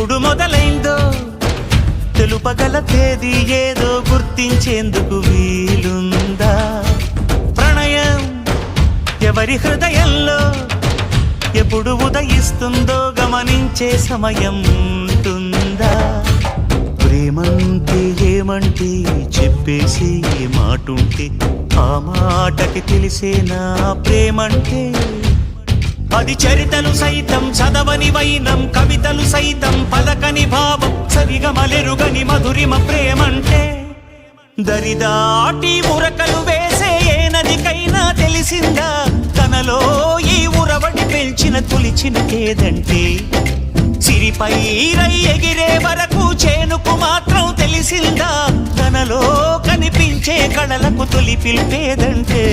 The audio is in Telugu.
ఎప్పుడు మొదలైందో తెలుపగల తేదీ ఏదో గుర్తించేందుకు వీలుందా? ప్రణయం ఎవరి హృదయంలో ఎప్పుడు ఉదయిస్తుందో గమనించే సమయం ఉంటుందా? ప్రేమంటే ఏమంటే చెప్పేసి ఏ మాటుంటే ఆ మాటకి తెలిసేనా ప్రేమంటే? అది చరితలు సైతం చదవని వైనం, కవితలు సైతం పలకని భావం, సరిగమలెరుగని మధురిమ ప్రేమంటే. దరిదాటి ఉరకలు వేసే ఏ నదికైనా తెలిసిందా తనలో ఈ ఉరవడి పెంచిన తొలిచిన కేదంటే? సిరిపై రై ఎగిరే వరకు చేనుకు మాత్రం తెలిసిందా తనలో కనిపించే కళలకు తొలి పిలిపేదంటే?